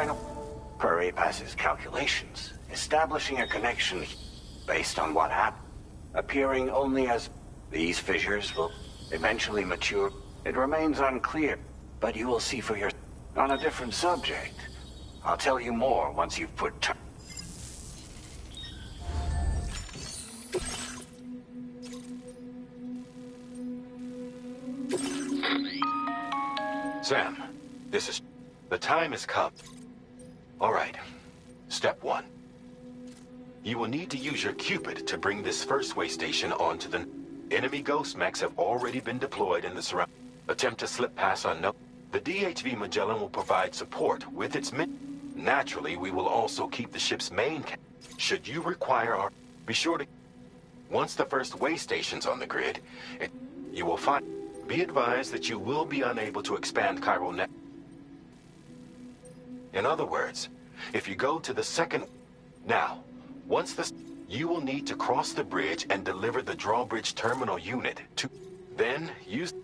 final query passes calculations, establishing a connection based on what happened, appearing only as these fissures will eventually mature. It remains unclear, but you will see for yourself. On a different subject, I'll tell you more once you've put Sam, this is... The time has come. All right. Step 1. You will need to use your Cupid to bring this first way station onto the... Enemy ghost mechs have already been deployed in the surround. Attempt to slip past unknown. The DHV Magellan will provide support with its Naturally, we will also keep the ship's main should you require our... Be sure to... Once the first way station's on the grid, you will find... Be advised that you will be unable to expand chiral net. In other words, if you go to the second... Now, once the... You will need to cross the bridge and deliver the drawbridge terminal unit to... Then, use...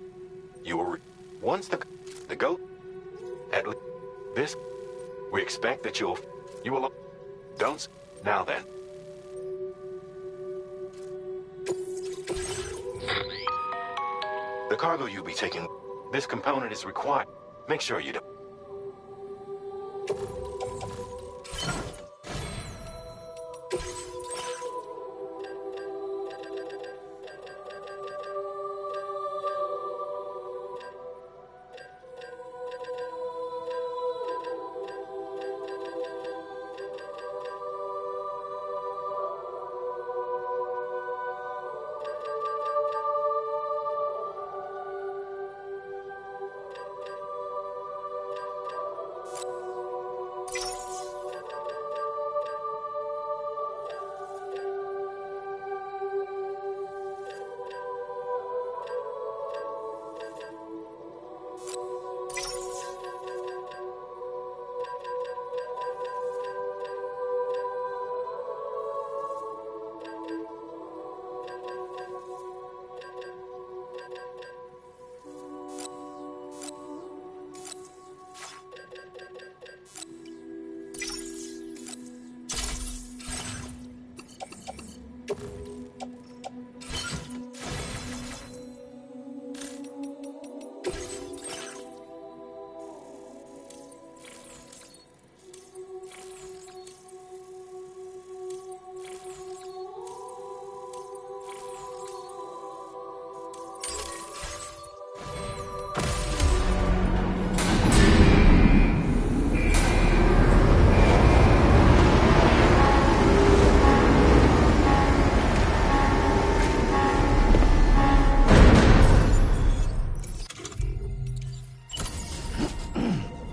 You will... Once the go... At this... We expect that you will... Don't... Now then. The cargo you'll be taking... This component is required. Make sure you do.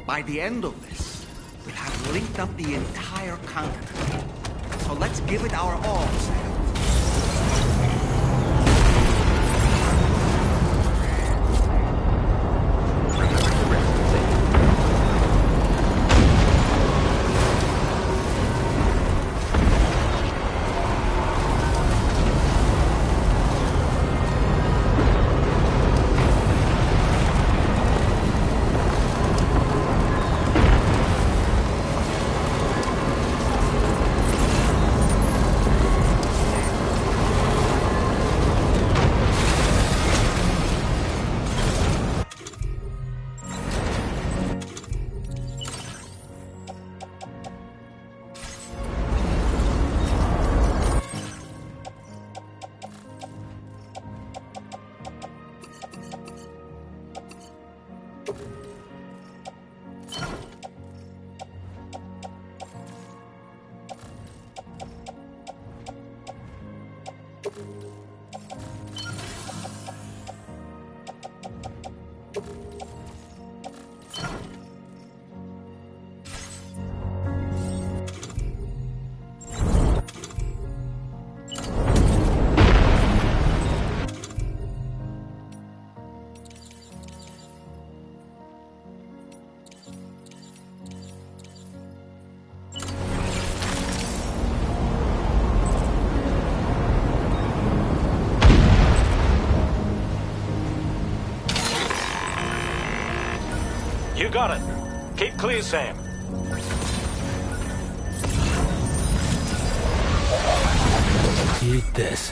By the end of this, we'll have linked up the entire continent. So let's give it our all, Sam. You got it. Keep clear, Sam. Eat this.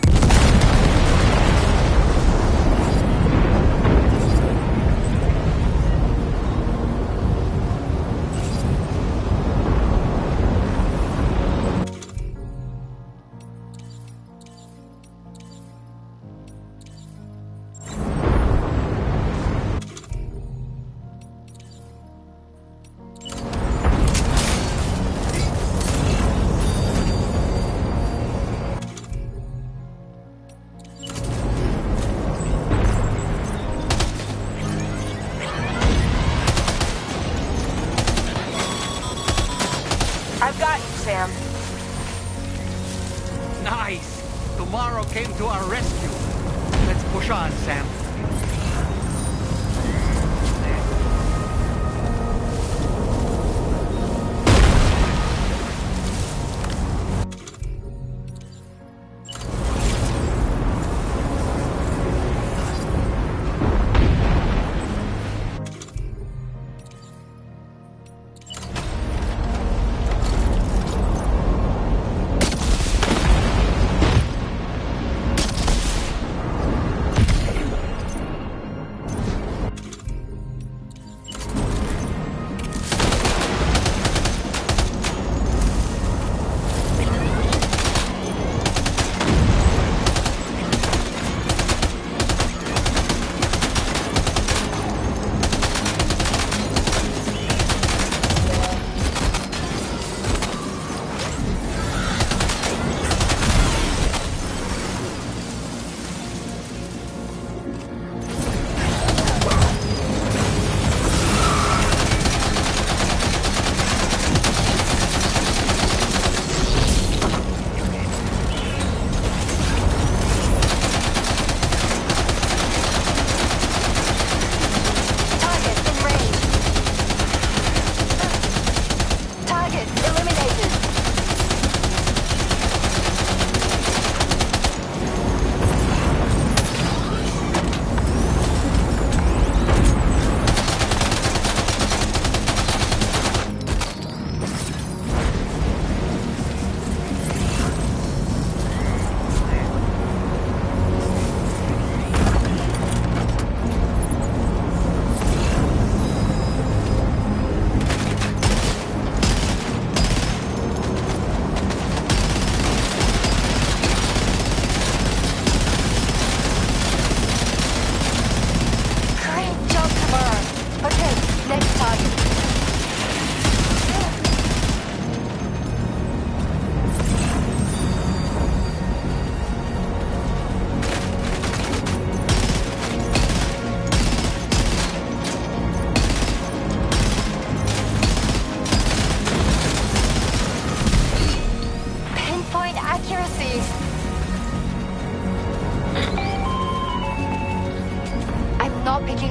I've got you, Sam. Nice! Tomorrow came to our rescue. Let's push on, Sam.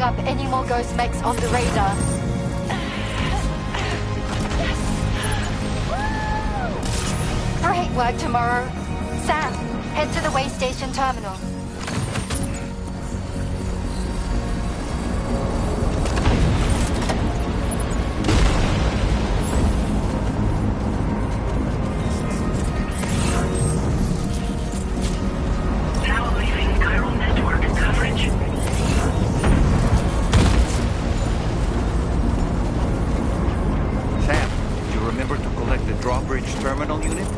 Up any more ghost mechs on the radar. Great work, Tomorrow. Sam, head to the way station terminal. Now leaving chiral network coverage. Remember to collect the drawbridge terminal unit?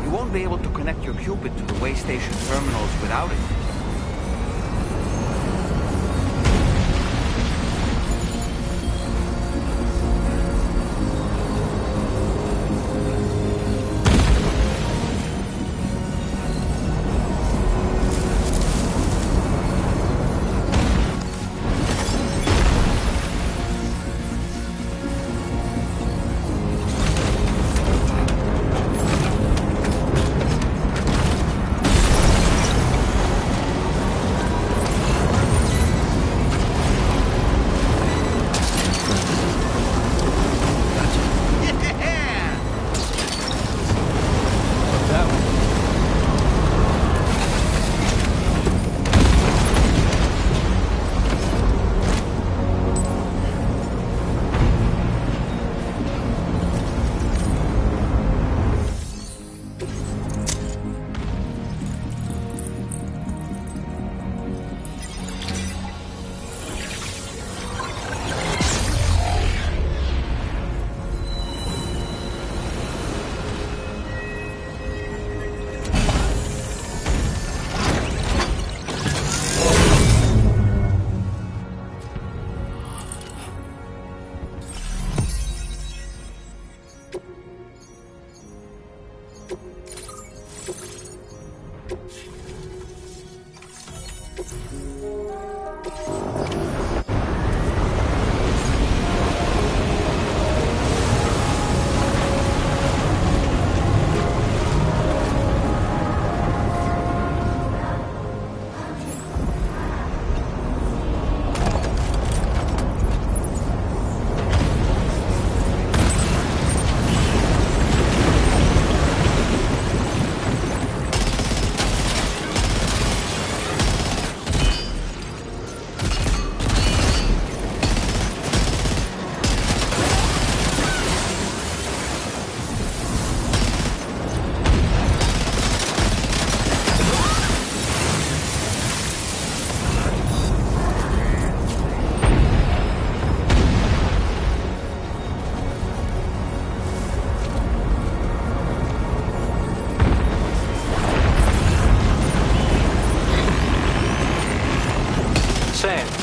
You won't be able to connect your Cupid to the way station terminals without it.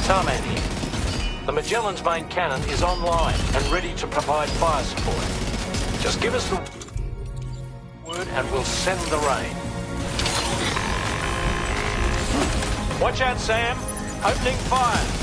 Tarman here. The Magellan's main cannon is online and ready to provide fire support. Just give us the word and we'll send the rain. Watch out, Sam. Opening fire.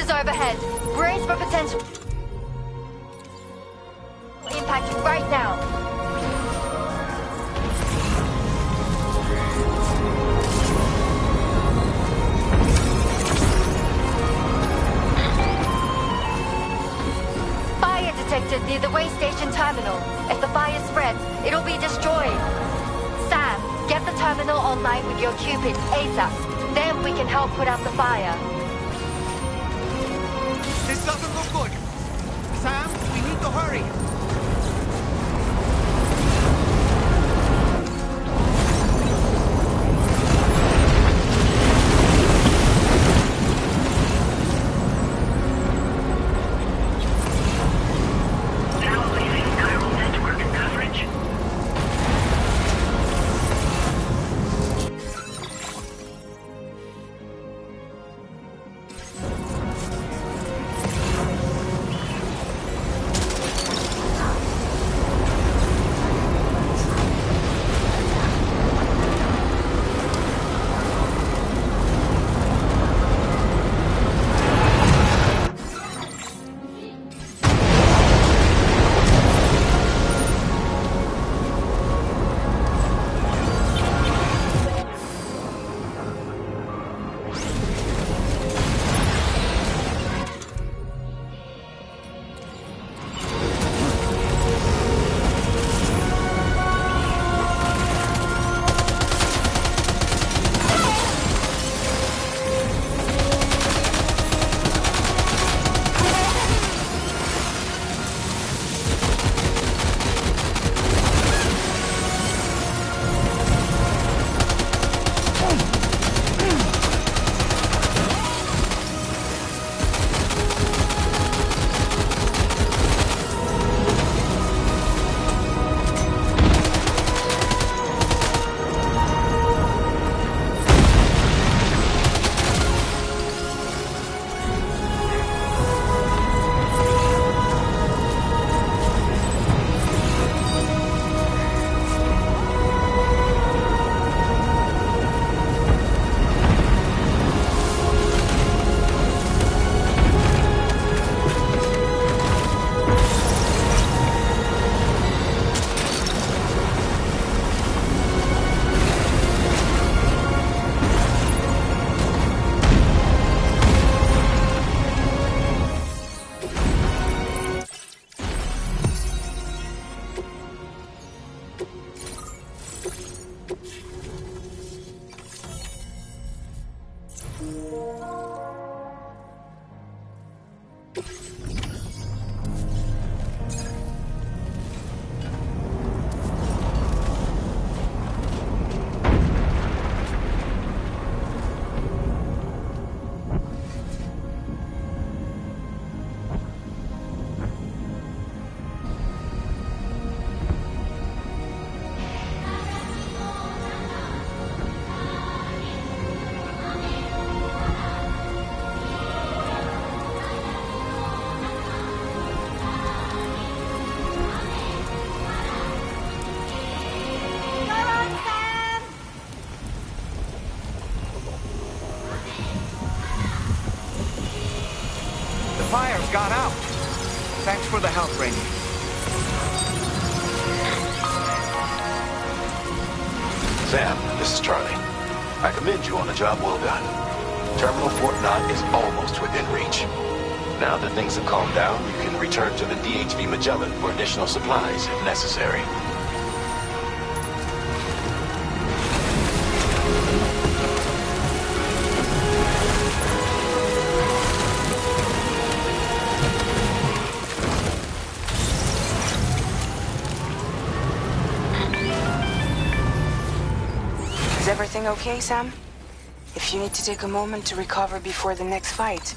Overhead. Brace for potential impact right now. Fire detected near the way station terminal. If the fire spreads, it'll be destroyed. Sam, get the terminal online with your Cupid ASAP. Then we can help put out the fire. This doesn't look good. Sam, we need to hurry. Now leaving chiral network coverage. fire's got out. Thanks for the help, Rainy. Sam, this is Charlie. I commend you on a job well done. Terminal Fort Knott is almost within reach. Now that things have calmed down, you can return to the DHV Magellan for additional supplies if necessary. Is everything okay, Sam? If you need to take a moment to recover before the next fight.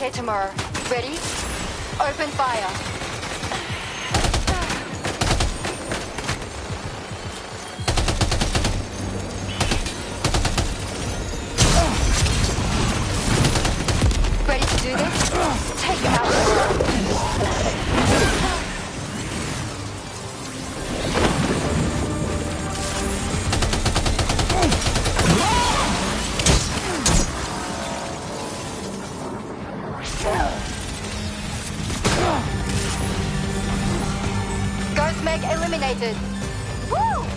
Okay, Tamara. Ready? Open fire. terminated. Woo!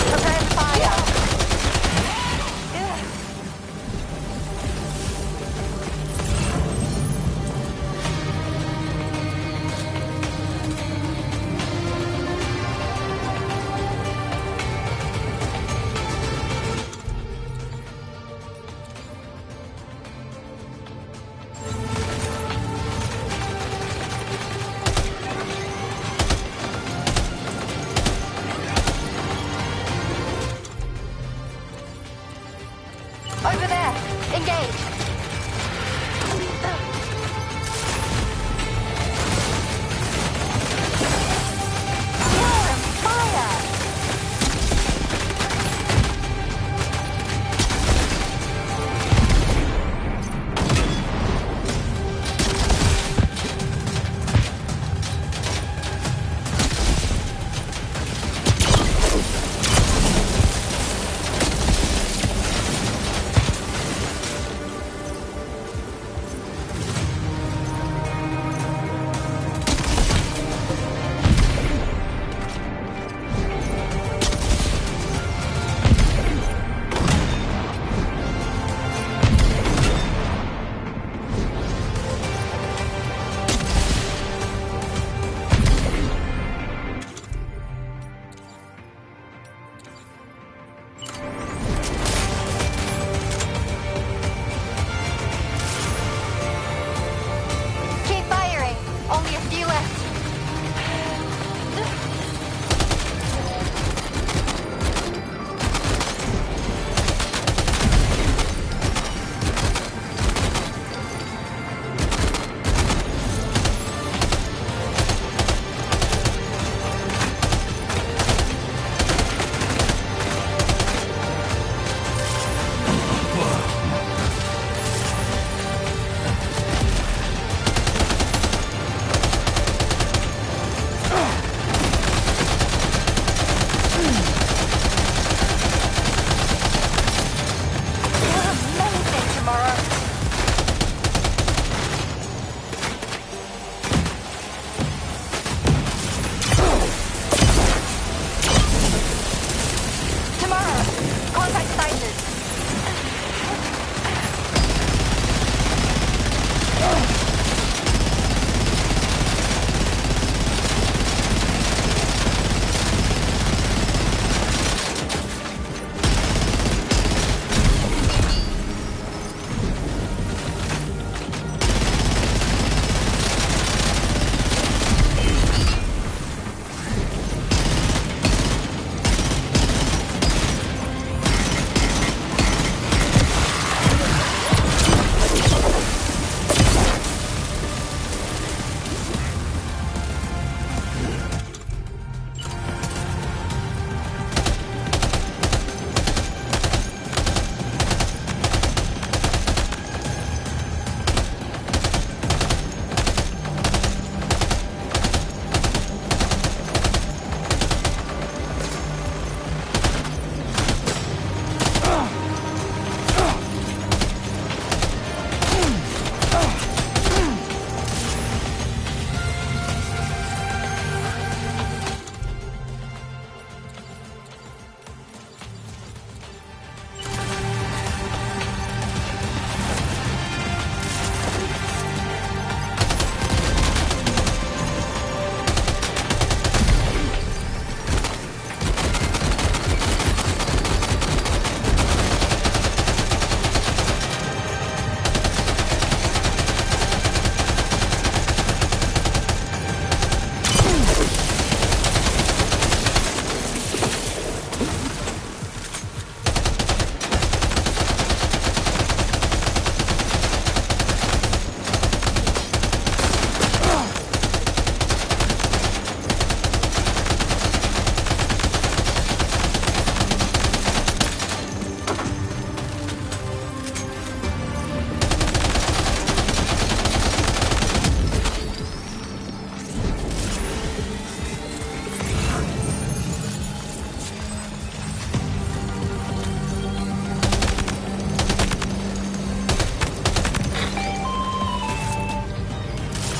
Prepare to fire.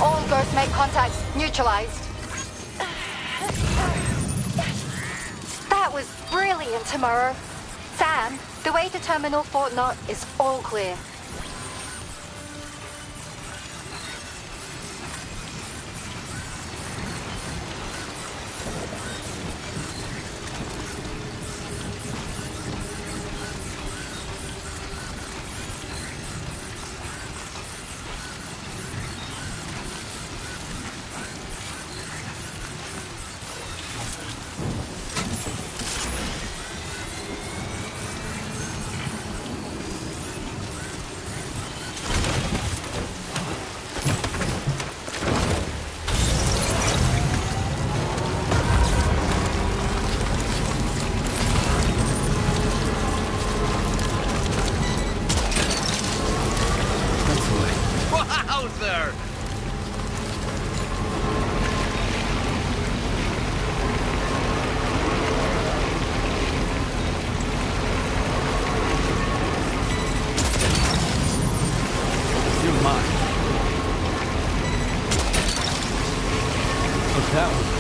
All Ghost mate contacts neutralized. That was brilliant, Tomorrow. Sam, the way to Terminal Fort Knott is all clear. Wowzer! You're mine. What's that one?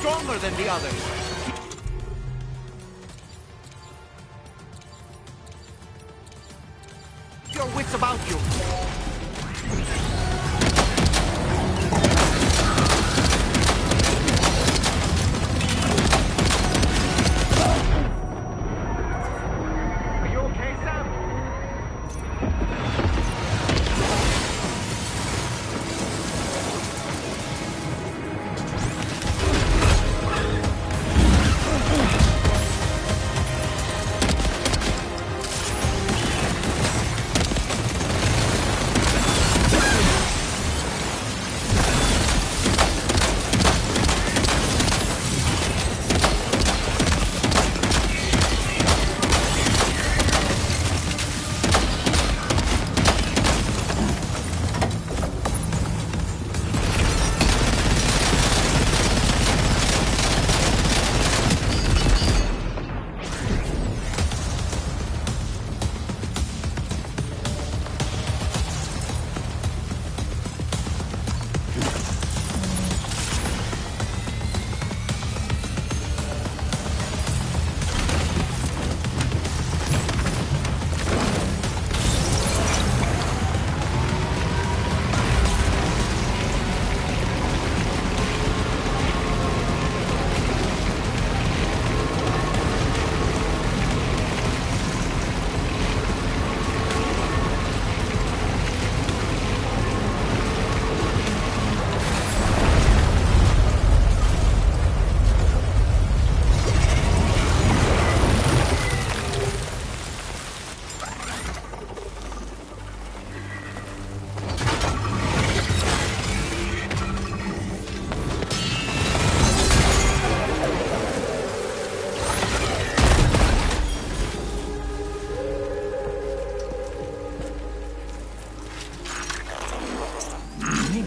stronger than the others. Keep your wits about you. Are you okay, Sam?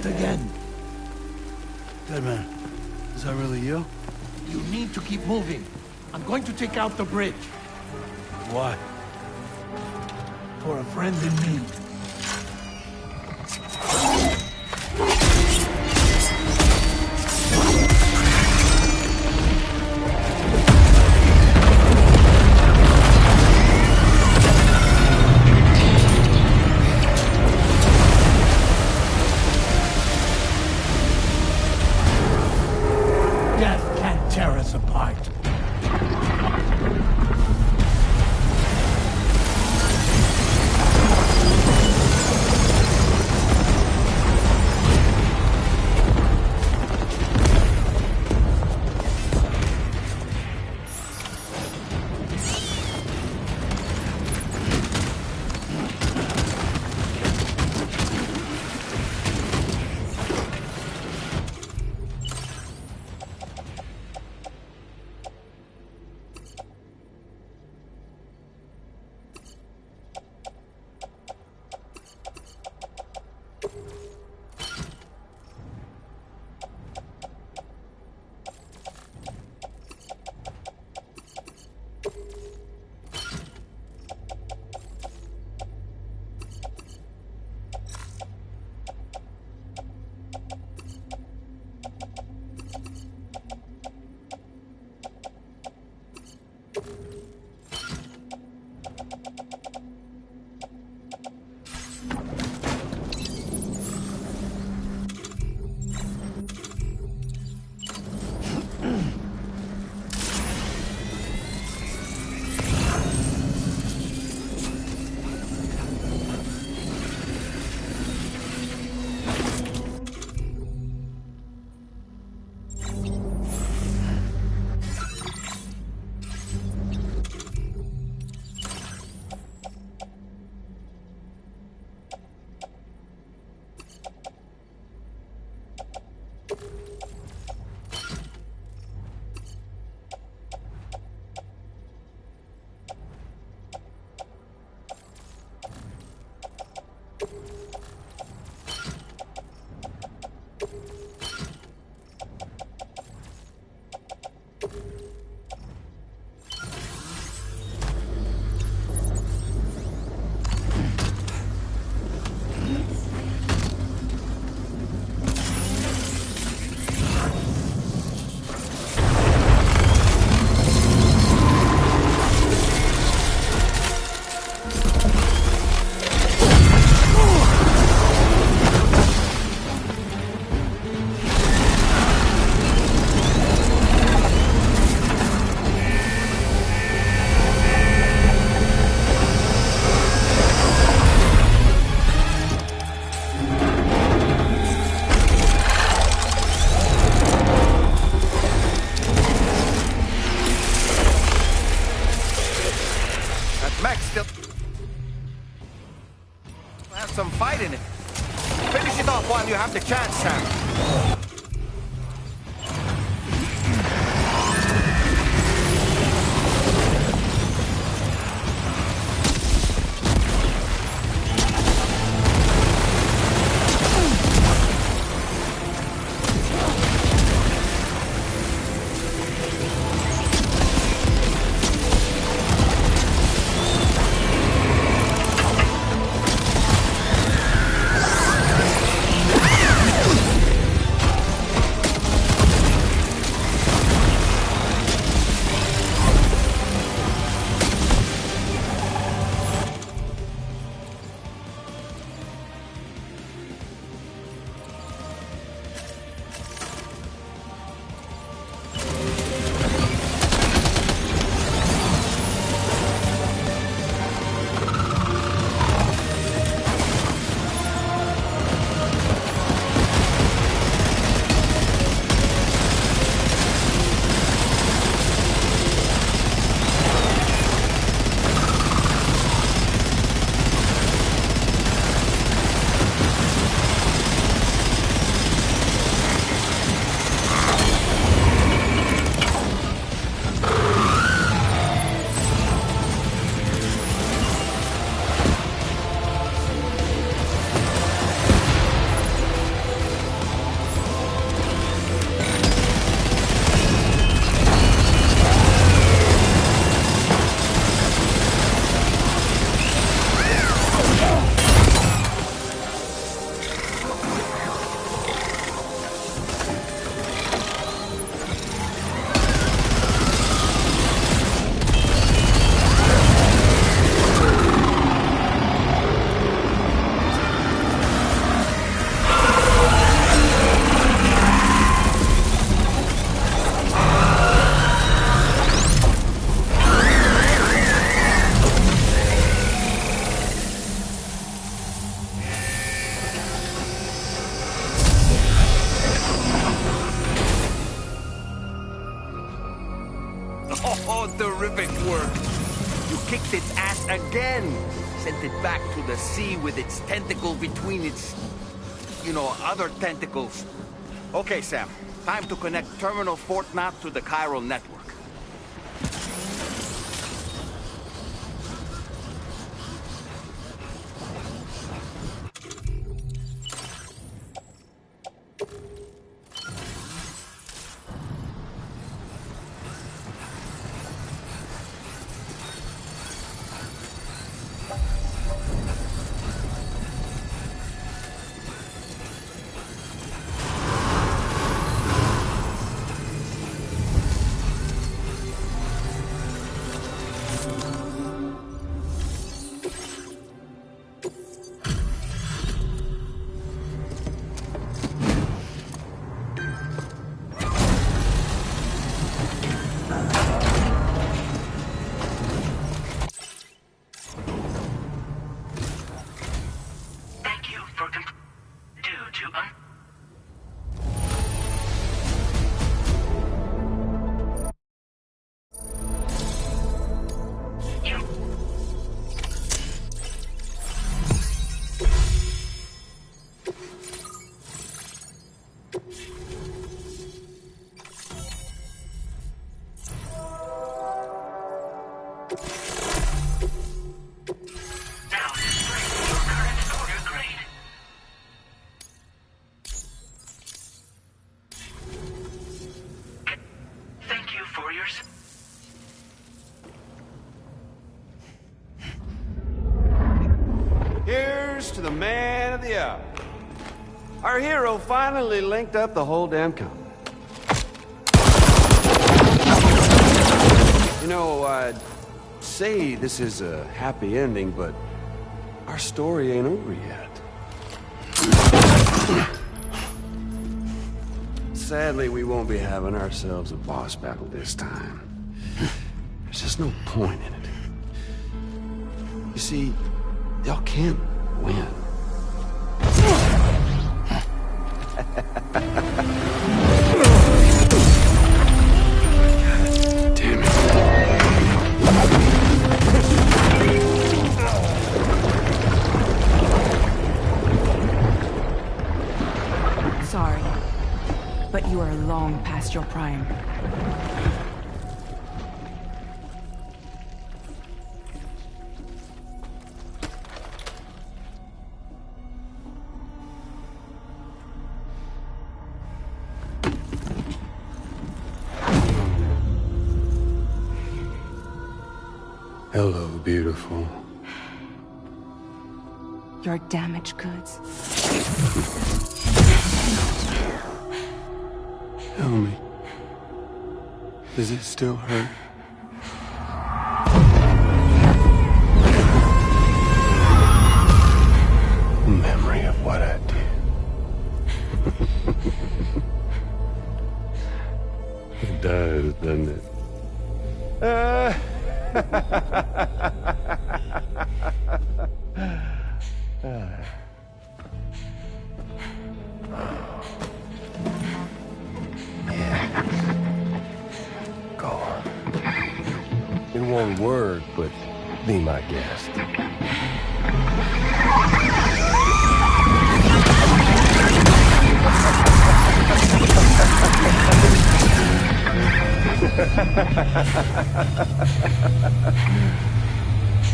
Again. Dead man, is that really you? You need to keep moving. I'm going to take out the bridge. Why? For a friend in need. Death can't tear us apart. some fight in it. Finish it off while you have the chance, Sam. Oh, terrific work. You kicked its ass again. Sent it back to the sea with its tentacle between its, other tentacles. Okay, Sam. Time to connect Terminal Fort Map to the chiral network. To the man of the hour. Our hero finally linked up the whole damn company. I'd say this is a happy ending, but our story ain't over yet. Sadly, we won't be having ourselves a boss battle this time. There's just no point in it. You see, y'all can't win. Damn it. your prime. Hello, beautiful. Your damaged goods. Tell me, does it still hurt? Memory of what I did. It does, doesn't it? Go on. In one word, but be my guest.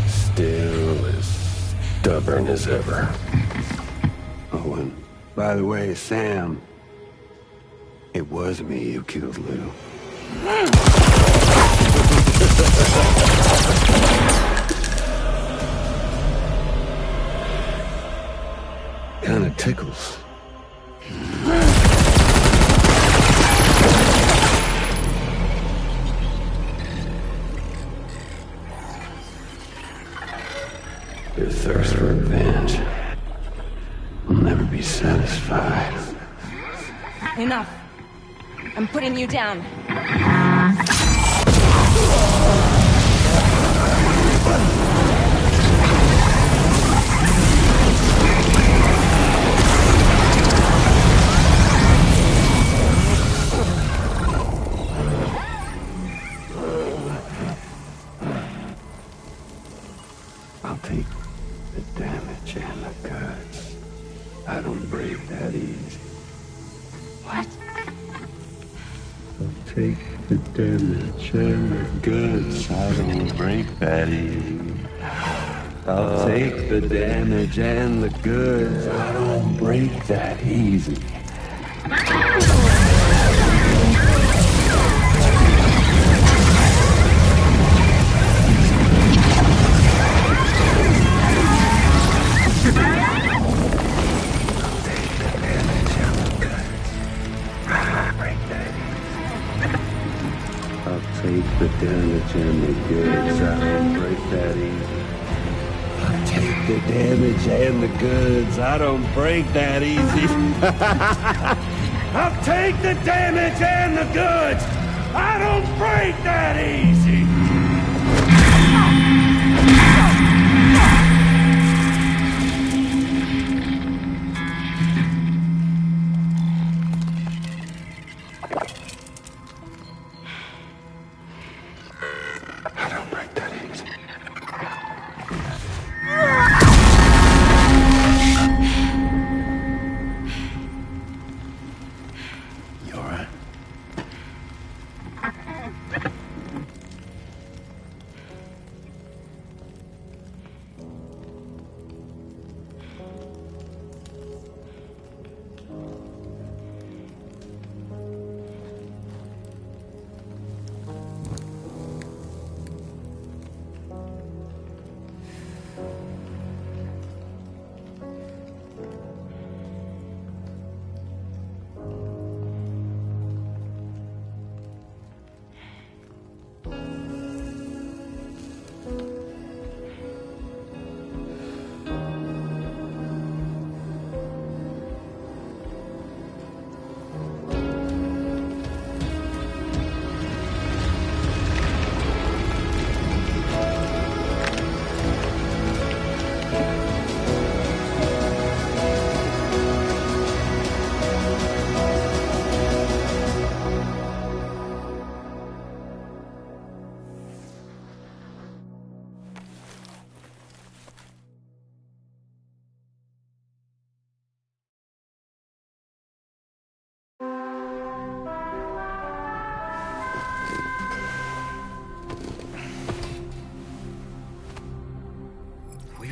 Still as stubborn as ever. Oh, and by the way, Sam, it was me who killed Lou. Kinda tickles. Your thirst for revenge will never be satisfied. Enough. I'm putting you down. I'll take the damage and the goods. I don't break that easy. What? I'll take the damage and the goods. I don't break that easy. I'll take the damage and the goods. I don't break that easy. Take the damage and the goods. I don't break that easy. I'll take the damage and the goods. I don't break that easy. I'll take the damage and the goods. I don't break that easy.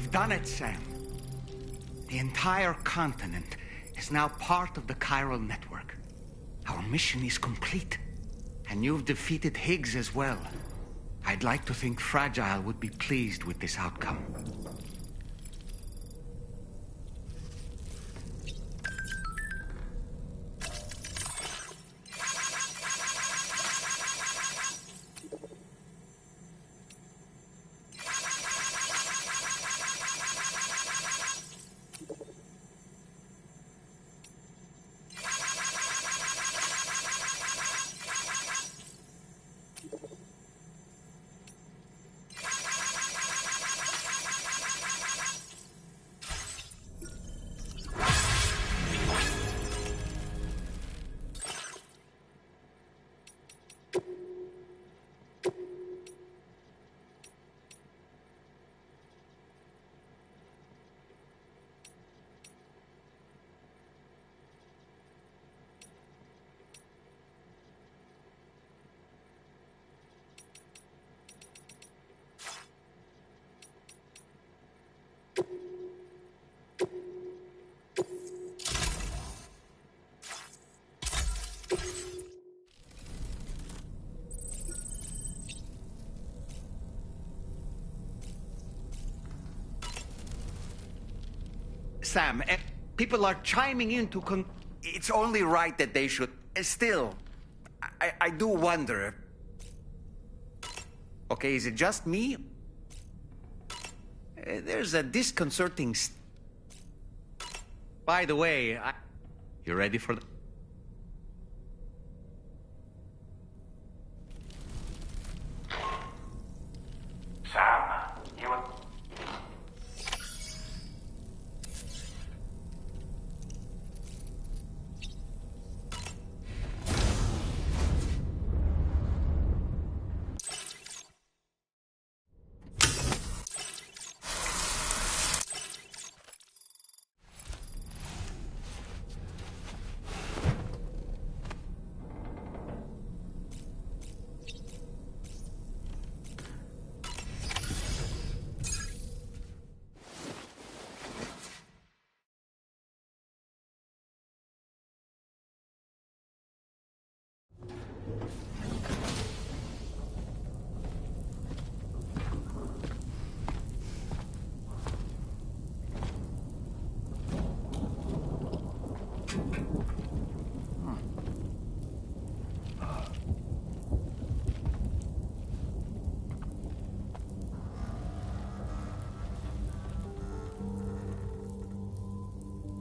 We've done it, Sam. The entire continent is now part of the chiral network. Our mission is complete. And you've defeated Higgs as well. I'd like to think Fragile would be pleased with this outcome. Sam, people are chiming in to it's only right that they should... Still, I do wonder... Okay, is it just me? There's a disconcerting... By the way, you ready for the... Sam, you...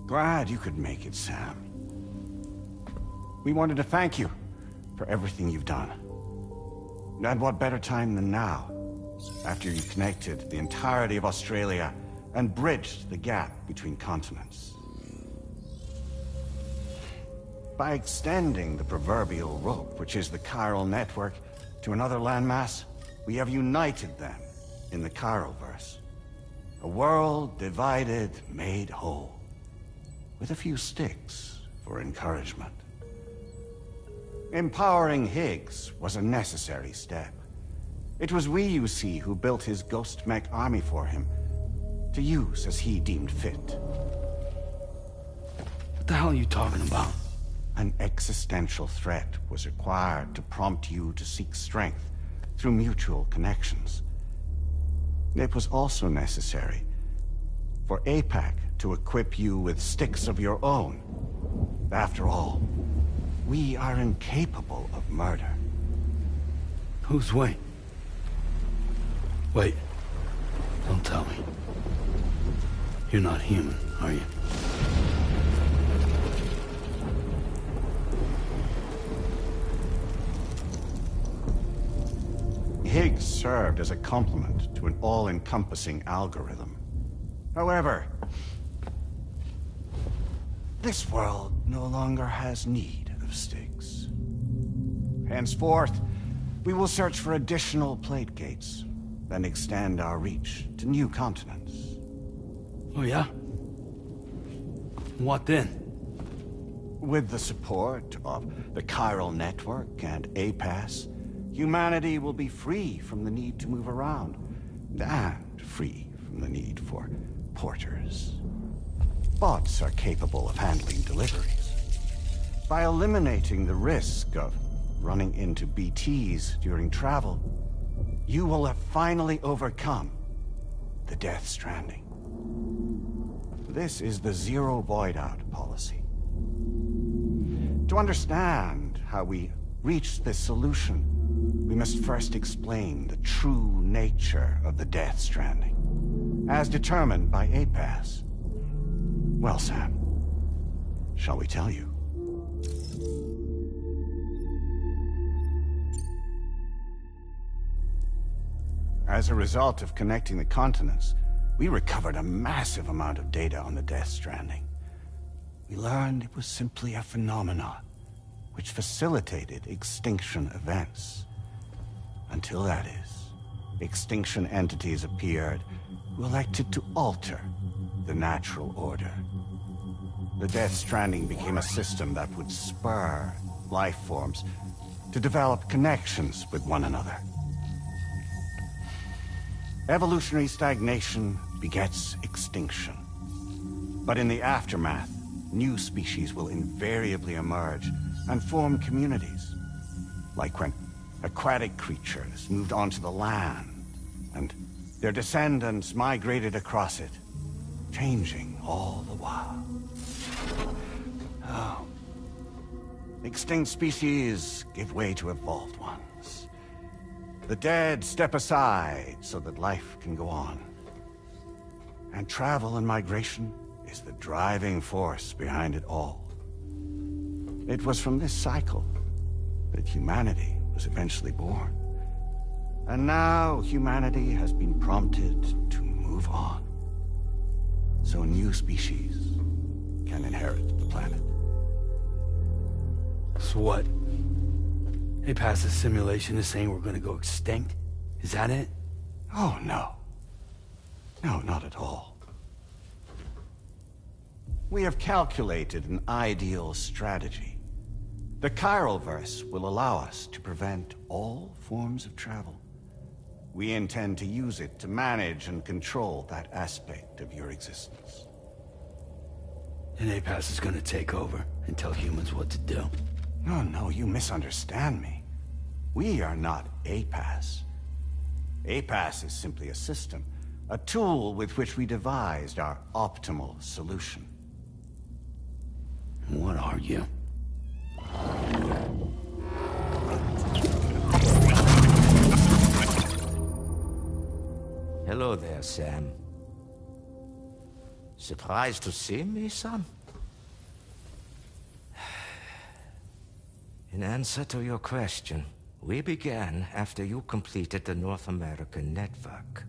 Glad you could make it, Sam. We wanted to thank you for everything you've done. And what better time than now, after you connected the entirety of Australia and bridged the gap between continents. By extending the proverbial rope, which is the chiral network, to another landmass, we have united them in the Chiroverse. A world divided, made whole. With a few sticks for encouragement. Empowering Higgs was a necessary step. It was we, you see, who built his ghost mech army for him, to use as he deemed fit. What the hell are you talking about? An existential threat was required to prompt you to seek strength through mutual connections. It was also necessary for APAC to equip you with sticks of your own. After all, we are incapable of murder. Who's we? Wait. Don't tell me. You're not human, are you? Higgs served as a complement to an all-encompassing algorithm. However, this world no longer has need of sticks. Henceforth, we will search for additional plate gates, then extend our reach to new continents. Oh, yeah? What then? With the support of the chiral network and APAS, humanity will be free from the need to move around, and free from the need for porters. Bots are capable of handling deliveries. By eliminating the risk of running into BTs during travel, you will have finally overcome the Death Stranding. This is the Zero Void Out policy. To understand how we reached this solution, we must first explain the true nature of the Death Stranding, as determined by APAS. Well, Sam, shall we tell you? As a result of connecting the continents, we recovered a massive amount of data on the Death Stranding. We learned it was simply a phenomenon which facilitated extinction events. Until that is, extinction entities appeared who elected to alter the natural order. The Death Stranding became a system that would spur life forms to develop connections with one another. Evolutionary stagnation begets extinction. But in the aftermath, new species will invariably emerge and form communities. Like when aquatic creatures moved onto the land, and their descendants migrated across it, changing all the while. Oh. Extinct species give way to evolved ones. The dead step aside so that life can go on. And travel and migration is the driving force behind it all. It was from this cycle that humanity was eventually born. And now humanity has been prompted to move on, so new species can inherit the planet. So what? APAS's simulation is saying we're gonna go extinct? Is that it? Oh, no. No, not at all. We have calculated an ideal strategy. The Chiralverse will allow us to prevent all forms of travel. We intend to use it to manage and control that aspect of your existence. And APAS is gonna take over and tell humans what to do. No, no, you misunderstand me. We are not APAS. APAS is simply a system, a tool with which we devised our optimal solution. What are you? Hello there, Sam. Surprised to see me, son? In answer to your question, we began after you completed the North American network.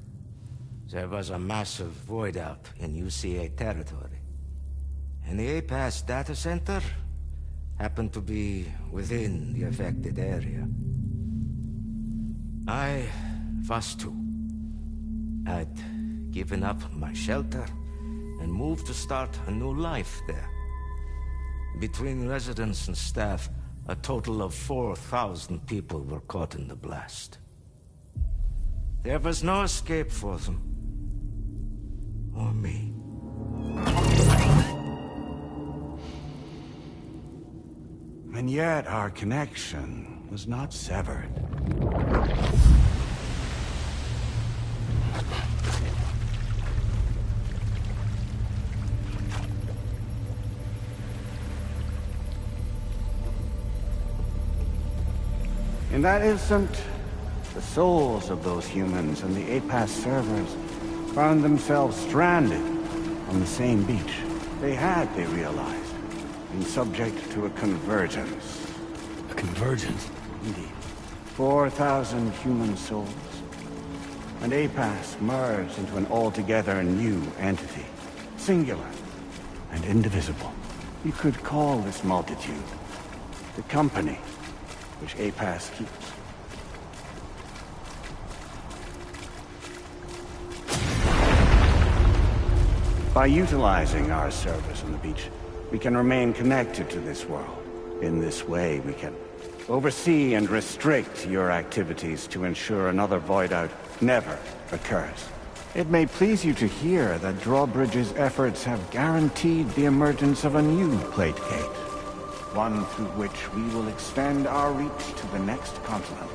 There was a massive void out in UCA territory. And the APAS data center happened to be within the affected area. I was too. I'd given up my shelter and moved to start a new life there. Between residents and staff, a total of 4,000 people were caught in the blast. There was no escape for them. Or me. And yet our connection was not severed. In that instant, the souls of those humans and the APAS servers found themselves stranded on the same beach. They realized, been subject to a convergence. A convergence? Indeed. 4,000 human souls. And APAS merged into an altogether new entity. Singular and indivisible. You could call this multitude the company which APAS keeps. By utilizing our service on the beach, we can remain connected to this world. In this way, we can oversee and restrict your activities to ensure another void out never occurs. It may please you to hear that Drawbridge's efforts have guaranteed the emergence of a new plate gate. One through which we will extend our reach to the next continent.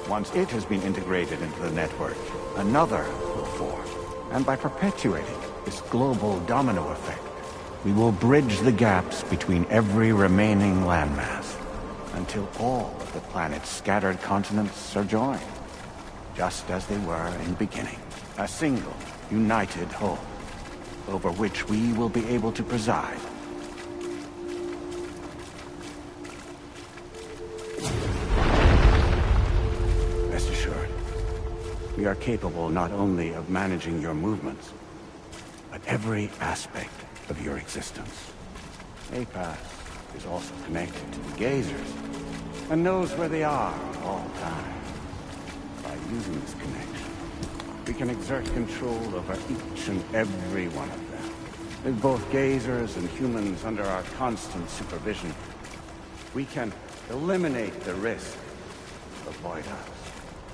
Once it has been integrated into the network, another will form. And by perpetuating this global domino effect, we will bridge the gaps between every remaining landmass, until all of the planet's scattered continents are joined, just as they were in the beginning. A single, united whole, over which we will be able to preside. Rest assured, we are capable not only of managing your movements, but every aspect of your existence. APAS is also connected to the gazers, and knows where they are at all times. By using this connection, we can exert control over each and every one of them. With both gazers and humans under our constant supervision, we can eliminate the risk of avoid us.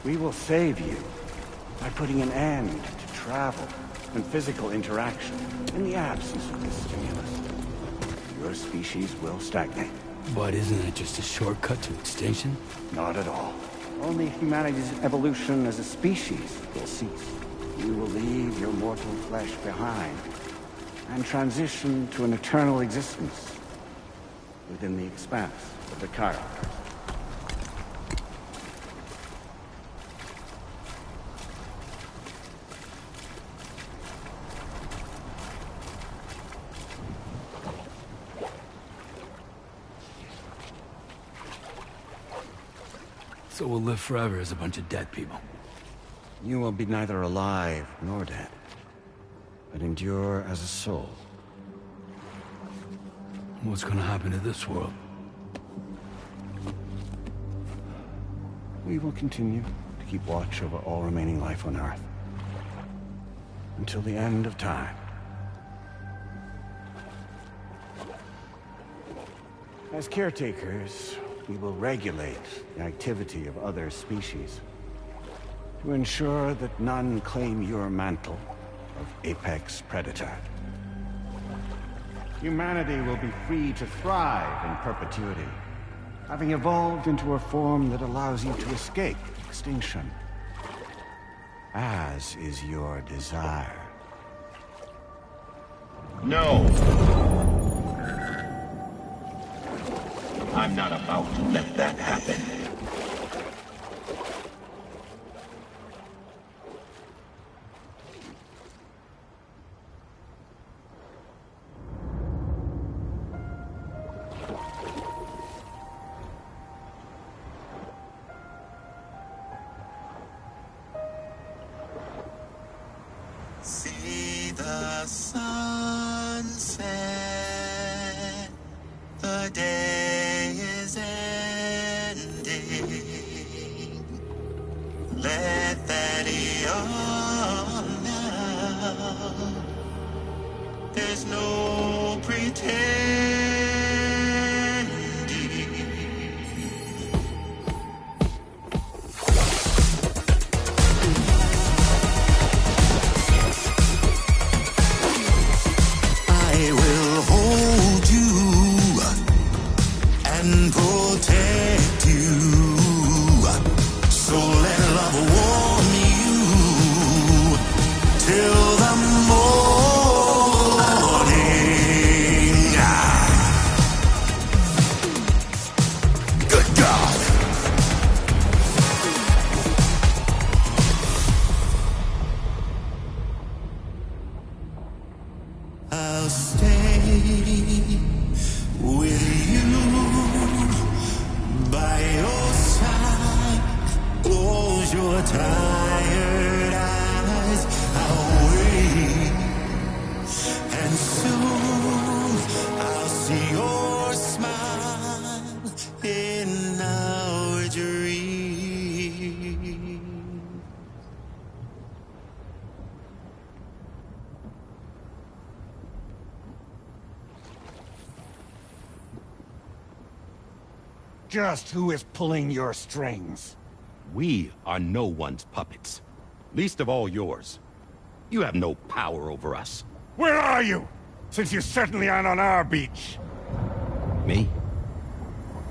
We will save you by putting an end to travel and physical interaction in the absence of this stimulus. Your species will stagnate. But isn't it just a shortcut to extinction? Not at all. Only humanity's evolution as a species will cease. You will leave your mortal flesh behind and transition to an eternal existence within the expanse of the Chiron. So we'll live forever as a bunch of dead people. You will be neither alive nor dead, but endure as a soul. What's gonna happen to this world? We will continue to keep watch over all remaining life on Earth. Until the end of time. As caretakers, we will regulate the activity of other species to ensure that none claim your mantle of apex predator. Humanity will be free to thrive in perpetuity, having evolved into a form that allows you to escape extinction, as is your desire. No! I'm not about to let that happen. See the sunset, the day is ending. Let that yawn now. There's no pretending. I will hold you and protect you. So let love warm you till the morning. Good God. I'll stay with you by your side. Close your tired eyes. I'll wait, and soon I'll see your smile in our dream. Just who is pulling your strings? We are no one's puppets. Least of all yours. You have no power over us. Where are you? Since you certainly aren't on our beach. Me?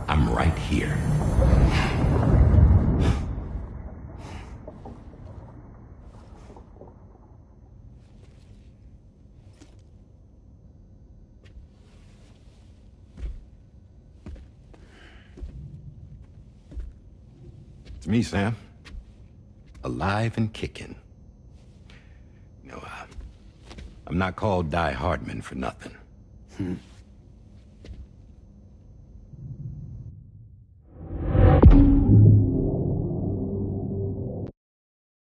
I'm right here. It's me, Sam. Alive and kicking. You know, I'm not called Die Hardman for nothing.